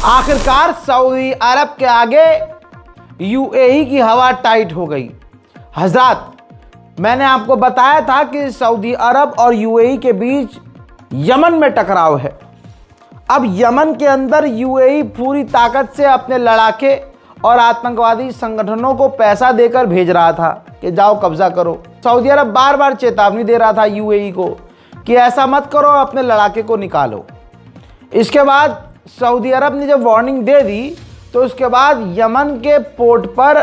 आखिरकार सऊदी अरब के आगे यूएई की हवा टाइट हो गई। हजरात, मैंने आपको बताया था कि सऊदी अरब और यूएई के बीच यमन में टकराव है। अब यमन के अंदर यूएई पूरी ताकत से अपने लड़ाके और आतंकवादी संगठनों को पैसा देकर भेज रहा था कि जाओ कब्जा करो। सऊदी अरब बार बार चेतावनी दे रहा था यूएई को कि ऐसा मत करो, अपने लड़ाके को निकालो। इसके बाद सऊदी अरब ने जब वार्निंग दे दी तो उसके बाद यमन के पोर्ट पर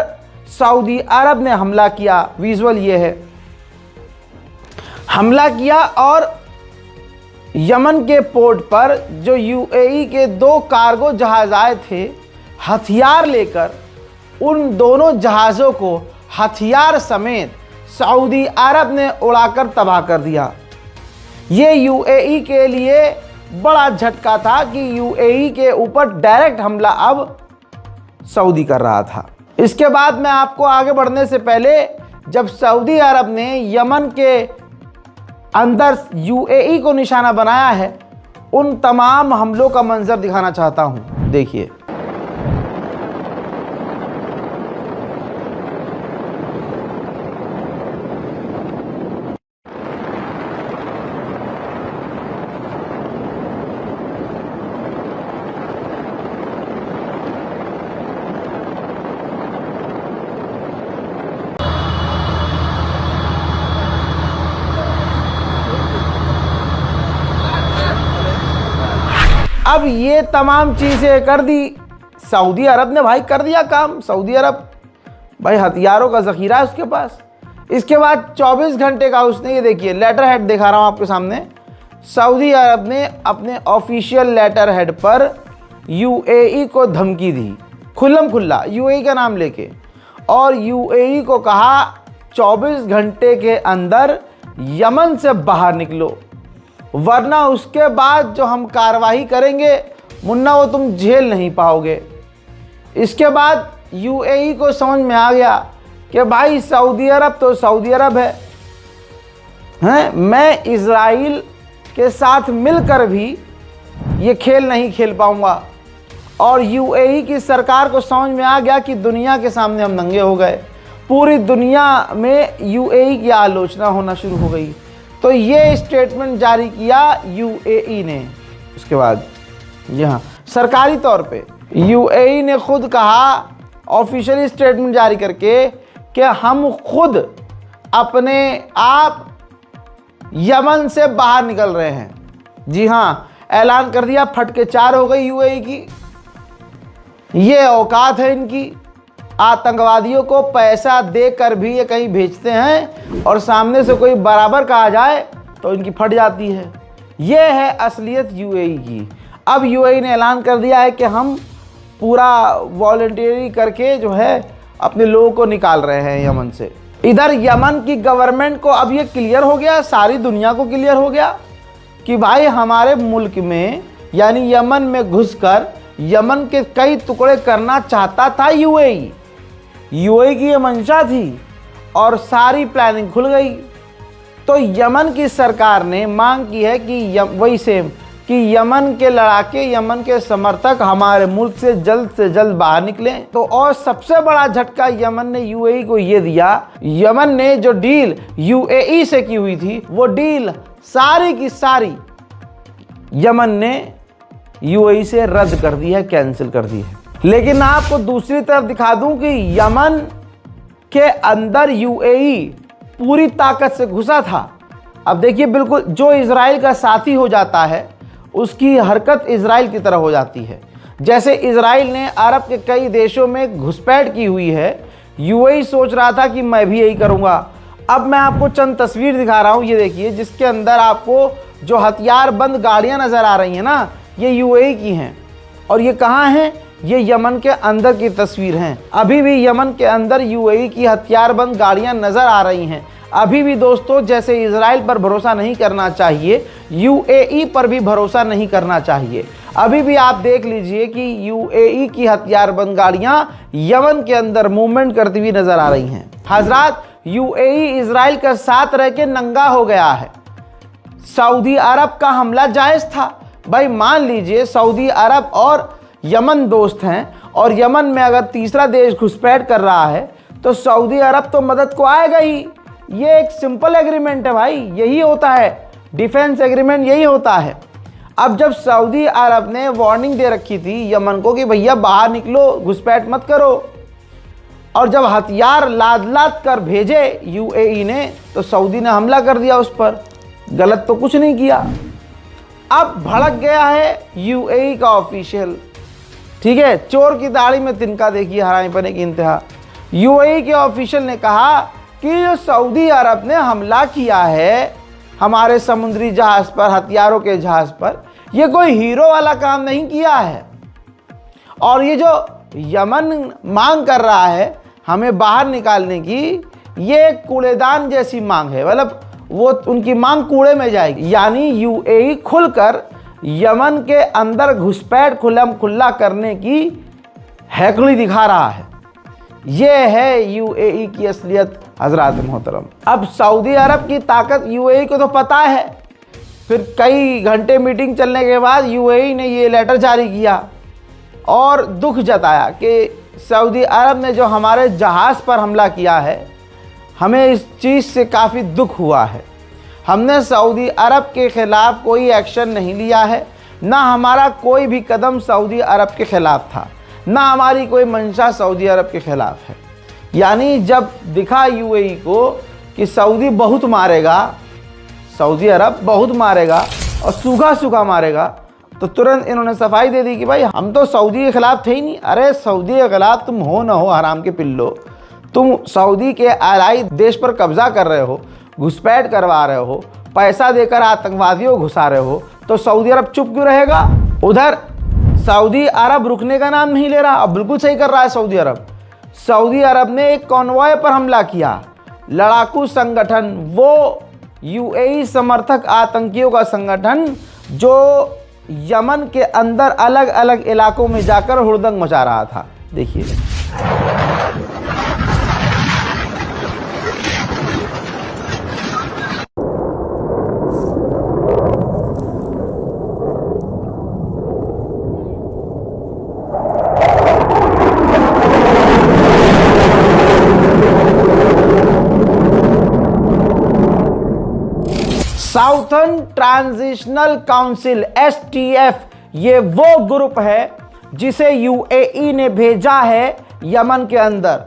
सऊदी अरब ने हमला किया। विजुअल ये है, हमला किया और यमन के पोर्ट पर जो यूएई के 2 कार्गो जहाज आए थे हथियार लेकर, उन दोनों जहाज़ों को हथियार समेत सऊदी अरब ने उड़ाकर तबाह कर दिया। ये यूएई के लिए बड़ा झटका था कि यूएई के ऊपर डायरेक्ट हमला अब सऊदी कर रहा था। इसके बाद मैं आपको आगे बढ़ने से पहले, जब सऊदी अरब ने यमन के अंदर यूएई को निशाना बनाया है, उन तमाम हमलों का मंजर दिखाना चाहता हूं। देखिए, अब ये तमाम चीज़ें कर दी सऊदी अरब ने। भाई कर दिया काम। सऊदी अरब भाई हथियारों का ज़ख़ीरा है उसके पास। इसके बाद 24 घंटे का उसने, ये देखिए लेटर हेड दिखा रहा हूँ आपके सामने, सऊदी अरब ने अपने ऑफिशियल लेटर हेड पर यूएई को धमकी दी, खुल्लम खुल्ला यूएई का नाम लेके, और यूएई को कहा 24 घंटे के अंदर यमन से बाहर निकलो, वरना उसके बाद जो हम कार्रवाई करेंगे मुन्ना वो तुम झेल नहीं पाओगे। इसके बाद यूएई को समझ में आ गया कि भाई सऊदी अरब तो सऊदी अरब है, मैं इजराइल के साथ मिलकर भी ये खेल नहीं खेल पाऊंगा। और यूएई की सरकार को समझ में आ गया कि दुनिया के सामने हम नंगे हो गए। पूरी दुनिया में यूएई की आलोचना होना शुरू हो गई। तो ये स्टेटमेंट जारी किया यूएई ने। उसके बाद जी हाँ, सरकारी तौर पे यूएई ने खुद कहा, ऑफिशियली स्टेटमेंट जारी करके, कि हम खुद अपने आप यमन से बाहर निकल रहे हैं। जी हाँ, ऐलान कर दिया, फटके 4 हो गई यूएई की। ये औकात है इनकी। आतंकवादियों को पैसा देकर भी ये कहीं भेजते हैं और सामने से कोई बराबर कहा जाए तो इनकी फट जाती है। ये है असलियत यूएई की। अब यूएई ने ऐलान कर दिया है कि हम पूरा वॉलंटियरी करके जो है अपने लोगों को निकाल रहे हैं यमन से। इधर यमन की गवर्नमेंट को अब ये क्लियर हो गया, सारी दुनिया को क्लियर हो गया कि भाई हमारे मुल्क में यानी यमन में घुसकर यमन के कई टुकड़े करना चाहता था यूएई की ये मंशा थी और सारी प्लानिंग खुल गई। तो यमन की सरकार ने मांग की है कि वही सेम कि यमन के लड़ाके, यमन के समर्थक हमारे मुल्क से जल्द बाहर निकलें। तो और सबसे बड़ा झटका यमन ने यूएई को ये दिया, यमन ने जो डील यूएई से की हुई थी वो डील सारी की सारी यमन ने यूएई से रद्द कर दी है, कैंसिल कर दी है। लेकिन आपको दूसरी तरफ दिखा दूं कि यमन के अंदर यूएई पूरी ताकत से घुसा था। अब देखिए, बिल्कुल जो इजराइल का साथी हो जाता है उसकी हरकत इजराइल की तरह हो जाती है। जैसे इजराइल ने अरब के कई देशों में घुसपैठ की हुई है, यूएई सोच रहा था कि मैं भी यही करूंगा। अब मैं आपको चंद तस्वीर दिखा रहा हूं, ये देखिए, जिसके अंदर आपको जो हथियार बंद गाड़ियां नजर आ रही हैं ना, ये यूएई की हैं। और ये कहाँ हैं? ये यमन के अंदर की तस्वीर हैं। अभी भी यमन के अंदर यूएई की हथियारबंद गाड़ियां नजर आ रही हैं। अभी भी दोस्तों, जैसे इजराइल पर भरोसा नहीं करना चाहिए, यूएई पर भी भरोसा नहीं करना चाहिए। अभी भी आप देख लीजिए कि यूएई की हथियारबंद गाड़ियां यमन के अंदर मूवमेंट करती हुई नजर आ रही हैं। हजरात, यूएई इजराइल के साथ रह के नंगा हो गया है। सऊदी अरब का हमला जायज था। भाई मान लीजिए सऊदी अरब और यमन दोस्त हैं और यमन में अगर तीसरा देश घुसपैठ कर रहा है तो सऊदी अरब तो मदद को आएगा ही। ये एक सिंपल एग्रीमेंट है भाई, यही होता है डिफेंस एग्रीमेंट, यही होता है। अब जब सऊदी अरब ने वार्निंग दे रखी थी यमन को कि भैया बाहर निकलो, घुसपैठ मत करो, और जब हथियार लाद लाद कर भेजे यूएई ने तो सऊदी ने हमला कर दिया उस पर। गलत तो कुछ नहीं किया। अब भड़क गया है यूएई का ऑफिशियल, ठीक है, चोर की दाढ़ी में तिनका, देखिए हरामीपने की इंतहा। यूएई के ऑफिशियल ने कहा कि जो सऊदी अरब ने हमला किया है हमारे समुद्री जहाज पर, हथियारों के जहाज पर, ये कोई हीरो वाला काम नहीं किया है। और ये जो यमन मांग कर रहा है हमें बाहर निकालने की, ये कूड़ेदान जैसी मांग है, मतलब वो उनकी मांग कूड़े में जाएगी। यानी यूएई खुलकर यमन के अंदर घुसपैठ खुला करने की हैकड़ी दिखा रहा है। ये है यूएई की असलियत हजरात मोहतरम। अब सऊदी अरब की ताकत यूएई को तो पता है, फिर कई घंटे मीटिंग चलने के बाद यूएई ने ये लेटर जारी किया और दुख जताया कि सऊदी अरब ने जो हमारे जहाज़ पर हमला किया है, हमें इस चीज़ से काफ़ी दुख हुआ है। हमने सऊदी अरब के ख़िलाफ़ कोई एक्शन नहीं लिया है, ना हमारा कोई भी कदम सऊदी अरब के ख़िलाफ़ था, ना हमारी कोई मंशा सऊदी अरब के ख़िलाफ़ है। यानी जब दिखा यूएई को कि सऊदी बहुत मारेगा, सऊदी अरब बहुत मारेगा और सूखा सूखा मारेगा, तो तुरंत इन्होंने सफाई दे दी कि भाई हम तो सऊदी के ख़िलाफ़ थे ही नहीं। अरे सऊदी के ख़िलाफ़ तुम हो ना हो हराम के पिल्लो, तुम सऊदी के आलाई देश पर कब्ज़ा कर रहे हो, घुसपैठ करवा रहे हो, पैसा देकर आतंकवादियों को घुसा रहे हो, तो सऊदी अरब चुप क्यों रहेगा? उधर सऊदी अरब रुकने का नाम नहीं ले रहा। अब बिल्कुल सही कर रहा है सऊदी अरब। सऊदी अरब ने एक कॉन्वॉय पर हमला किया, लड़ाकू संगठन, वो यूएई समर्थक आतंकियों का संगठन जो यमन के अंदर अलग अलग इलाकों में जाकर हुड़दंग मचा रहा था। देखिए साउथर्न ट्रांजिशनल काउंसिल एसटीएफ, ये वो ग्रुप है जिसे यूएई ने भेजा है यमन के अंदर।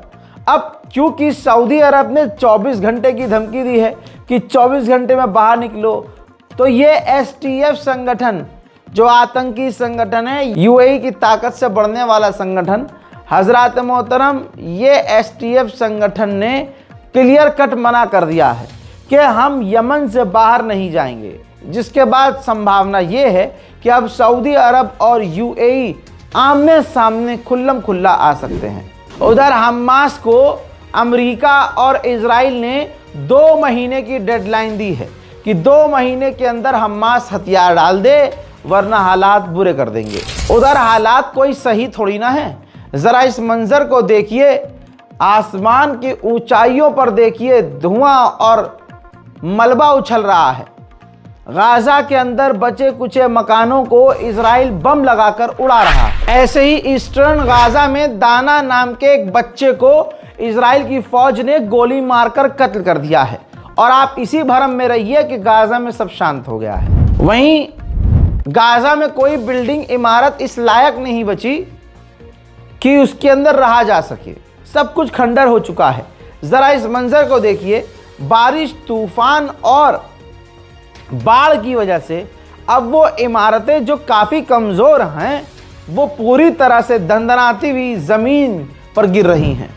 अब क्योंकि सऊदी अरब ने 24 घंटे की धमकी दी है कि 24 घंटे में बाहर निकलो, तो ये एसटीएफ संगठन जो आतंकी संगठन है, यूएई की ताकत से बढ़ने वाला संगठन, हजरात मोहतरम, ये एसटीएफ संगठन ने क्लियर कट मना कर दिया है कि हम यमन से बाहर नहीं जाएंगे, जिसके बाद संभावना ये है कि अब सऊदी अरब और यूएई आमने सामने खुल्लम खुल्ला आ सकते हैं। उधर हमास को अमेरिका और इजराइल ने 2 महीने की डेडलाइन दी है कि 2 महीने के अंदर हमास हथियार डाल दे, वरना हालात बुरे कर देंगे। उधर हालात कोई सही थोड़ी ना है। ज़रा इस मंजर को देखिए, आसमान की ऊंचाइयों पर देखिए, धुआं और मलबा उछल रहा है। गाजा के अंदर बचे कुचे मकानों को इजराइल बम लगाकर उड़ा रहा है। ऐसे ही ईस्टर्न गाजा में दाना नाम के एक बच्चे को इजराइल की फौज ने गोली मारकर कत्ल कर दिया है। और आप इसी भरम में रहिए कि गाजा में सब शांत हो गया है। वहीं गाजा में कोई बिल्डिंग इमारत इस लायक नहीं बची कि उसके अंदर रहा जा सके, सब कुछ खंडर हो चुका है। ज़रा इस मंजर को देखिए, बारिश, तूफान और बाढ़ की वजह से अब वो इमारतें जो काफ़ी कमज़ोर हैं, वो पूरी तरह से दंदनाती हुई ज़मीन पर गिर रही हैं।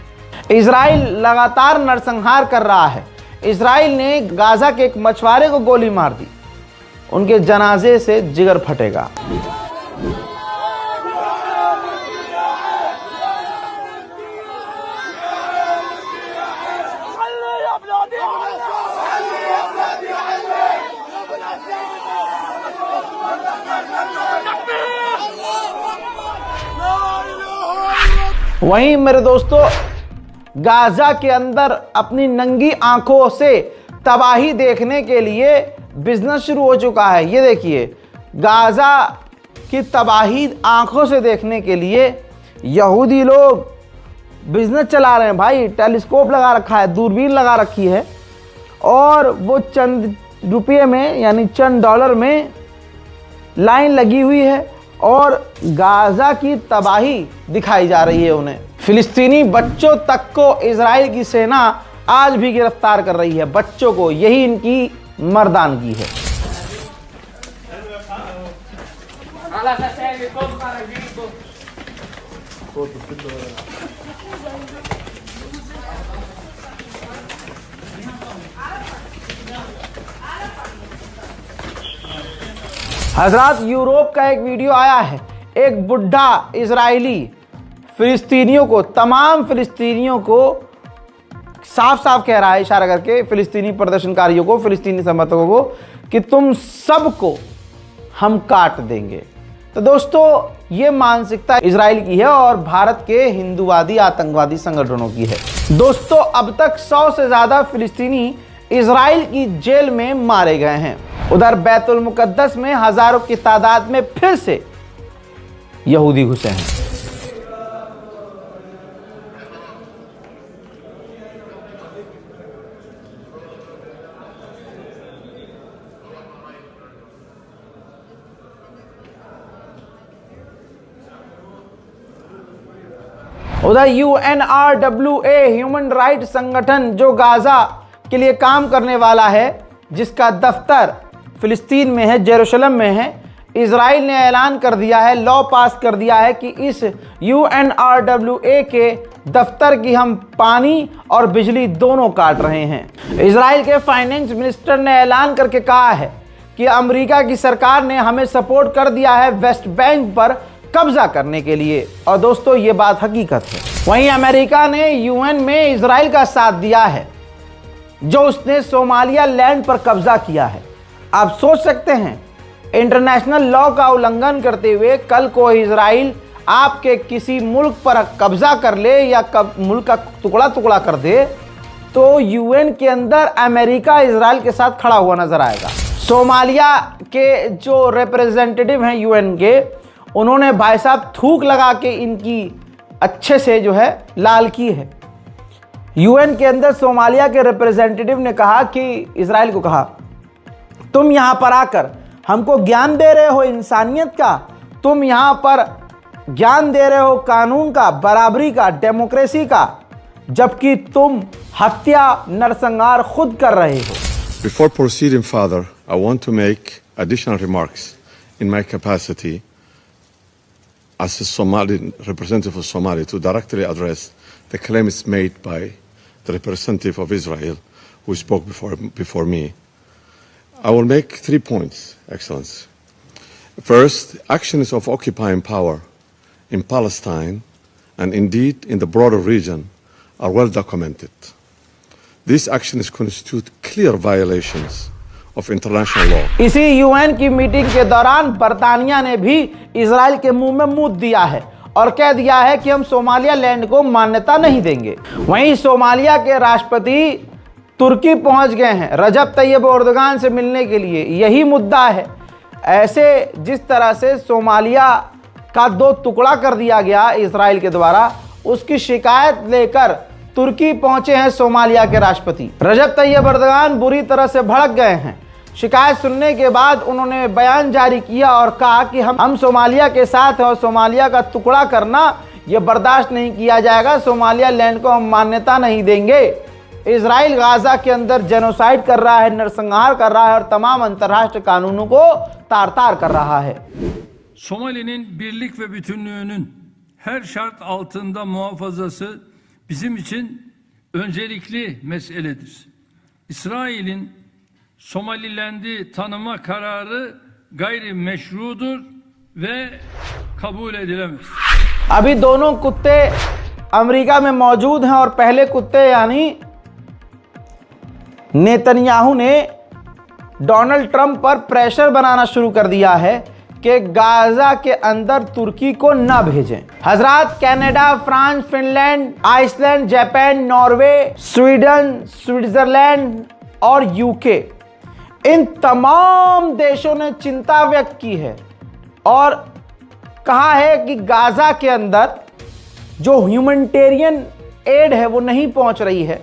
इजराइल लगातार नरसंहार कर रहा है। इजराइल ने गाजा के एक मछुआरे को गोली मार दी, उनके जनाजे से जिगर फटेगा। वहीं मेरे दोस्तों, गाजा के अंदर अपनी नंगी आंखों से तबाही देखने के लिए बिजनेस शुरू हो चुका है। ये देखिए, गाजा की तबाही आंखों से देखने के लिए यहूदी लोग बिजनेस चला रहे हैं भाई। टेलीस्कोप लगा रखा है, दूरबीन लगा रखी है, और वो चंद रुपये में यानी चंद डॉलर में लाइन लगी हुई है और गाजा की तबाही दिखाई जा रही है उन्हें। फिलिस्तीनी बच्चों तक को इजराइल की सेना आज भी गिरफ्तार कर रही है, बच्चों को। यही इनकी मर्दानगी है। हजरात, यूरोप का एक वीडियो आया है, एक बुढ़ा इजरायली फिलिस्तीनियों को, तमाम फिलिस्तीनियों को साफ साफ कह रहा है, इशारा करके फिलिस्तीनी प्रदर्शनकारियों को, फिलिस्तीनी समर्थकों को, कि तुम सबको हम काट देंगे। तो दोस्तों, ये मानसिकता इजराइल की है और भारत के हिंदूवादी आतंकवादी संगठनों की है। दोस्तों, अब तक 100 से ज्यादा फिलिस्तीनी इजराइल की जेल में मारे गए हैं। उधर बैतुल मुकद्दस में हजारों की तादाद में फिर से यहूदी घुसे हैं। उधर UNRWA ह्यूमन राइट्स संगठन जो गाजा के लिए काम करने वाला है, जिसका दफ्तर फिलिस्तीन में है, जेरूशलम में है, इजराइल ने ऐलान कर दिया है, लॉ पास कर दिया है कि इस UNRWA के दफ्तर की हम पानी और बिजली दोनों काट रहे हैं। इजराइल के फाइनेंस मिनिस्टर ने ऐलान करके कहा है कि अमेरिका की सरकार ने हमें सपोर्ट कर दिया है वेस्ट बैंक पर कब्जा करने के लिए। और दोस्तों, ये बात हकीकत है। वहीं अमेरिका ने UN में इजराइल का साथ दिया है, जो उसने सोमालिया लैंड पर कब्जा किया है। आप सोच सकते हैं, इंटरनेशनल लॉ का उल्लंघन करते हुए कल को इजराइल आपके किसी मुल्क पर कब्जा कर ले या मुल्क का टुकड़ा टुकड़ा कर दे, तो UN के अंदर अमेरिका इजराइल के साथ खड़ा हुआ नजर आएगा। सोमालिया के जो रिप्रेजेंटेटिव हैं UN के, उन्होंने भाई साहब थूक लगा के इनकी अच्छे से जो है लाल की है। UN के अंदर सोमालिया के रिप्रेजेंटेटिव ने कहा कि इजराइल को कहा, तुम यहां पर आकर हमको ज्ञान दे रहे हो इंसानियत का, तुम यहां पर ज्ञान दे रहे हो कानून का, बराबरी का, डेमोक्रेसी का, जबकि तुम हत्या नरसंहार खुद कर रहे हो। Before proceeding further, I want to make additional remarks in my capacity as a Somali representative of Somalia to directly address the claims made by the representative of Israel who spoke before me. I will make 3 points, Excellency. First, actions of occupying power in Palestine and indeed in the broader region are well documented. These actions constitute clear violations of international law. इसी UN की meeting के दौरान बर्तानिया ने भी Israel के मुंह में मुंह दिया है और कह दिया है कि हम सोमालिया लैंड को मान्यता नहीं देंगे। वहीं सोमालिया के राष्ट्रपति तुर्की पहुंच गए हैं रजब तैयब एर्दोगान से मिलने के लिए। यही मुद्दा है। ऐसे जिस तरह से सोमालिया का 2 टुकड़ा कर दिया गया इजराइल के द्वारा, उसकी शिकायत लेकर तुर्की पहुंचे हैं सोमालिया के राष्ट्रपति। रजब तैयब एर्दोगान बुरी तरह से भड़क गए हैं। शिकायत सुनने के बाद उन्होंने बयान जारी किया और कहा कि हम सोमालिया के साथ हैं और सोमालिया का टुकड़ा करना यह बर्दाश्त नहीं किया जाएगा। सोमालिया लैंड को हम मान्यता नहीं देंगे। इजराइल गाजा के अंदर जेनोसाइड कर रहा है, नरसंहार कर रहा है और तमाम अंतर्राष्ट्रीय कानूनों को तार तार कर रहा है। Somali'nin birlik ve bütünlüğünün her şart altında muhafazası bizim için öncelikli meseledir. İsrail'in Somaliland'i tanıma kararı gayri meşrudur ve kabul edilemez. अभी दोनों कुत्ते अमेरिका में मौजूद हैं और पहले कुत्ते यानी नेतन्याहू ने डोनाल्ड ट्रंप पर प्रेशर बनाना शुरू कर दिया है कि गाजा के अंदर तुर्की को न भेजें। हजरात, Canada, France, Finland, Iceland, Japan, Norway, Sweden, Switzerland और यूके, इन तमाम देशों ने चिंता व्यक्त की है और कहा है कि गाजा के अंदर जो ह्यूमैनिटेरियन एड है वो नहीं पहुंच रही है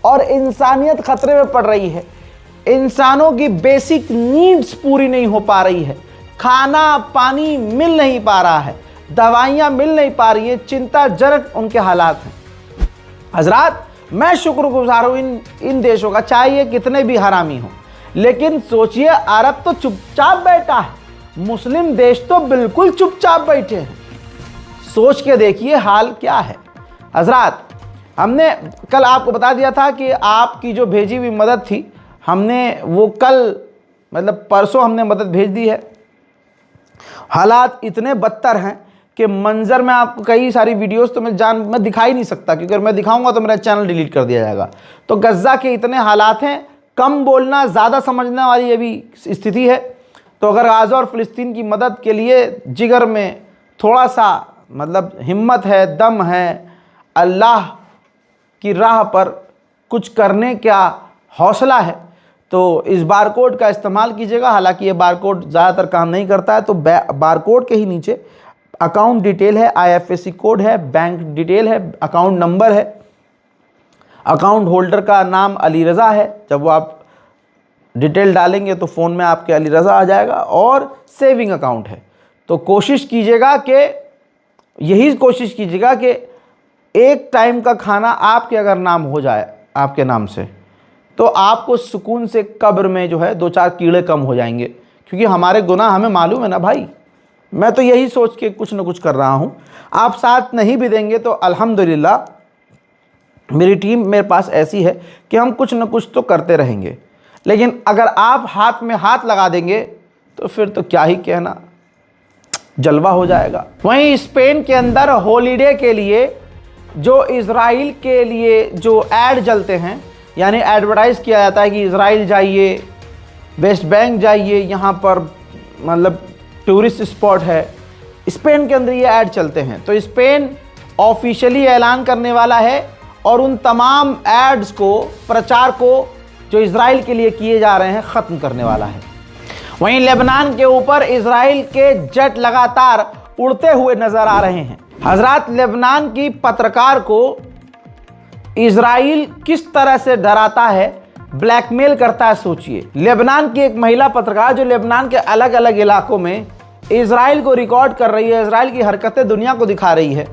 और इंसानियत खतरे में पड़ रही है। इंसानों की बेसिक नीड्स पूरी नहीं हो पा रही है, खाना पानी मिल नहीं पा रहा है, दवाइयां मिल नहीं पा रही है, चिंताजनक उनके हालात हैं। हजरात, मैं शुक्रगुजार हूं इन देशों का, चाहे ये कितने भी हरामी हो, लेकिन सोचिए अरब तो चुपचाप बैठा है, मुस्लिम देश तो बिल्कुल चुपचाप बैठे हैं। सोच के देखिए हाल क्या है। हजरात, हमने कल आपको बता दिया था कि आपकी जो भेजी हुई मदद थी, हमने वो कल मतलब परसों हमने मदद भेज दी है। हालात इतने बदतर हैं कि मंजर में आपको कई सारी वीडियोस तो मैं दिखा ही नहीं सकता, क्योंकि अगर मैं दिखाऊंगा तो मेरा चैनल डिलीट कर दिया जाएगा। तो गज़ा के इतने हालात हैं, कम बोलना ज़्यादा समझने वाली ये भी स्थिति है। तो अगर गाज़ा और फ़िलिस्तीन की मदद के लिए जिगर में थोड़ा सा मतलब हिम्मत है, दम है, अल्लाह की राह पर कुछ करने का हौसला है, तो इस बारकोड का इस्तेमाल कीजिएगा। हालांकि ये बारकोड ज़्यादातर काम नहीं करता है, तो बारकोड के ही नीचे अकाउंट डिटेल है, IFSC कोड है, बैंक डिटेल है, अकाउंट नंबर है, अकाउंट होल्डर का नाम अली रज़ा है। जब वो आप डिटेल डालेंगे तो फ़ोन में आपके अली रज़ा आ जाएगा, और सेविंग अकाउंट है। तो कोशिश कीजिएगा कि एक टाइम का खाना आपके अगर नाम हो जाए आपके नाम से, तो आपको सुकून से कब्र में जो है 2-4 कीड़े कम हो जाएंगे, क्योंकि हमारे गुनाह हमें मालूम है ना भाई। मैं तो यही सोच के कुछ न कुछ कर रहा हूँ। आप साथ नहीं भी देंगे तो अल्हम्दुलिल्लाह मेरी टीम मेरे पास ऐसी है कि हम कुछ न कुछ तो करते रहेंगे। लेकिन अगर आप हाथ में हाथ लगा देंगे तो फिर तो क्या ही कहना, जलवा हो जाएगा। वहीं स्पेन के अंदर हॉलीडे के लिए जो इज़राइल के लिए जो ऐड चलते हैं, यानी एडवर्टाइज़ किया जाता है कि इज़राइल जाइए, वेस्ट बैंक जाइए, यहाँ पर मतलब टूरिस्ट स्पॉट है, स्पेन के अंदर ये ऐड चलते हैं। तो स्पेन ऑफिशियली ऐलान करने वाला है और उन तमाम एड्स को, प्रचार को जो इज़राइल के लिए किए जा रहे हैं, ख़त्म करने वाला है। वहीं लेबनान के ऊपर इज़राइल के जेट लगातार उड़ते हुए नज़र आ रहे हैं। हजरात, लेबनान की पत्रकार को इज़राइल किस तरह से डराता है, ब्लैकमेल करता है, सोचिए। लेबनान की एक महिला पत्रकार जो लेबनान के अलग अलग इलाकों में इज़राइल को रिकॉर्ड कर रही है, इज़राइल की हरकतें दुनिया को दिखा रही है।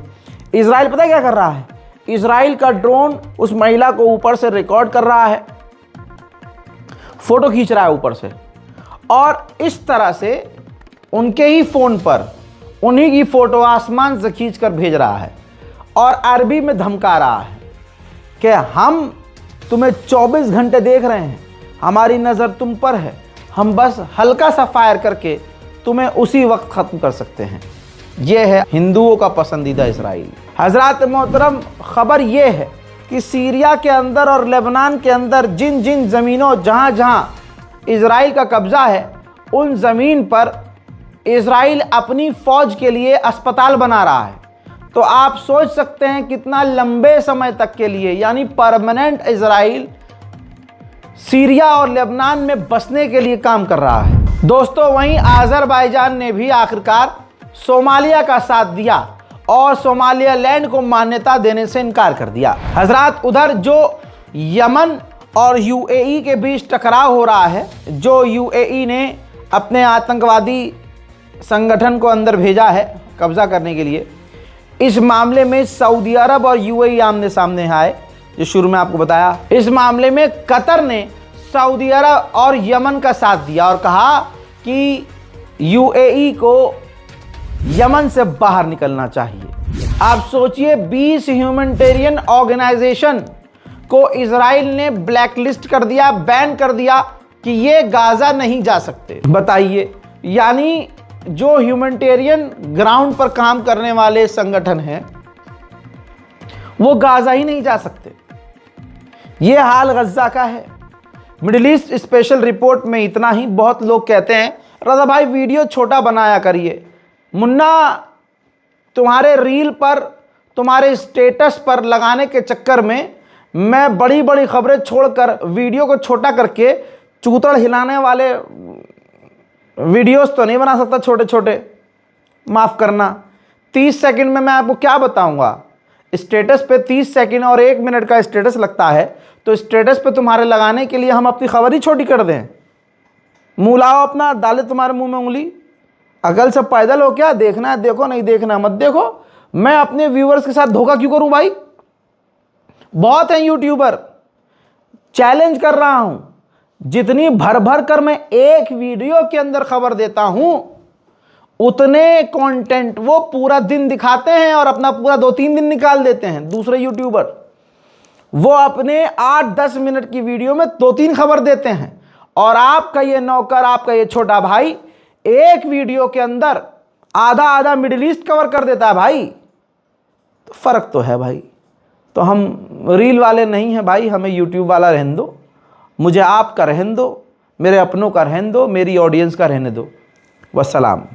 इज़राइल पता है क्या कर रहा है? इज़राइल का ड्रोन उस महिला को ऊपर से रिकॉर्ड कर रहा है, फोटो खींच रहा है ऊपर से, और इस तरह से उनके ही फ़ोन पर उन्हीं की फ़ोटो आसमान से खींच कर भेज रहा है और अरबी में धमका रहा है कि हम तुम्हें 24 घंटे देख रहे हैं, हमारी नज़र तुम पर है, हम बस हल्का सा फायर करके तुम्हें उसी वक्त ख़त्म कर सकते हैं। यह है हिंदुओं का पसंदीदा इज़राइल। हज़रात मोहतरम, ख़बर यह है कि सीरिया के अंदर और लेबनान के अंदर जिन जिन ज़मीनों जहाँ जहाँ इज़राइल का कब्ज़ा है, उन ज़मीन पर इज़राइल अपनी फ़ौज के लिए अस्पताल बना रहा है। तो आप सोच सकते हैं कितना लंबे समय तक के लिए, यानी परमानेंट इज़राइल सीरिया और लेबनान में बसने के लिए काम कर रहा है। दोस्तों, वहीं अज़रबैजान ने भी आखिरकार सोमालिया का साथ दिया और सोमालियालैंड को मान्यता देने से इनकार कर दिया। हजरात, उधर जो यमन और UAE के बीच टकराव हो रहा है, जो UAE ने अपने आतंकवादी संगठन को अंदर भेजा है कब्जा करने के लिए, इस मामले में सऊदी अरब और UAE आमने सामने आए, जो शुरू में आपको बताया। इस मामले में कतर ने सऊदी अरब और यमन का साथ दिया और कहा कि UAE को यमन से बाहर निकलना चाहिए। आप सोचिए, 20 ह्यूमैनिटेरियन ऑर्गेनाइजेशन को इजराइल ने ब्लैकलिस्ट कर दिया, बैन कर दिया कि ये गाजा नहीं जा सकते। बताइए, यानी जो ह्यूमैनिटेरियन ग्राउंड पर काम करने वाले संगठन हैं वो गाजा ही नहीं जा सकते। ये हाल गज़ा का है। मिडिल ईस्ट स्पेशल रिपोर्ट में इतना ही। बहुत लोग कहते हैं रज़ा भाई वीडियो छोटा बनाया करिए, मुन्ना तुम्हारे रील पर, तुम्हारे स्टेटस पर लगाने के चक्कर में मैं बड़ी बड़ी खबरें छोड़कर वीडियो को छोटा करके चूतड़ हिलाने वाले वीडियोस तो नहीं बना सकता छोटे छोटे। माफ़ करना, 30 सेकंड में मैं आपको क्या बताऊंगा। स्टेटस पे 30 सेकंड और 1 मिनट का स्टेटस लगता है, तो स्टेटस पे तुम्हारे लगाने के लिए हम अपनी खबर ही छोटी कर दें? मुँह लाओ अपना, डाले तुम्हारे मुंह में उंगली। अकल से पैदल हो क्या? देखना है देखो, नहीं देखना मत देखो। मैं अपने व्यूअर्स के साथ धोखा क्यों करूं भाई? बहुत हैं यूट्यूबर, चैलेंज कर रहा हूं, जितनी भर भर कर मैं एक वीडियो के अंदर खबर देता हूं, उतने कंटेंट वो पूरा दिन दिखाते हैं और अपना पूरा 2-3 दिन निकाल देते हैं। दूसरे यूट्यूबर वो अपने 8-10 मिनट की वीडियो में 2-3 खबर देते हैं, और आपका ये नौकर, आपका ये छोटा भाई एक वीडियो के अंदर आधा आधा मिडिल ईस्ट कवर कर देता है भाई। तो फर्क तो है भाई। तो हम रील वाले नहीं हैं भाई, हमें यूट्यूब वाला रहने दो, मुझे आपका रहने दो, मेरे अपनों का रहने दो, मेरी ऑडियंस का रहने दो। वस्सलाम।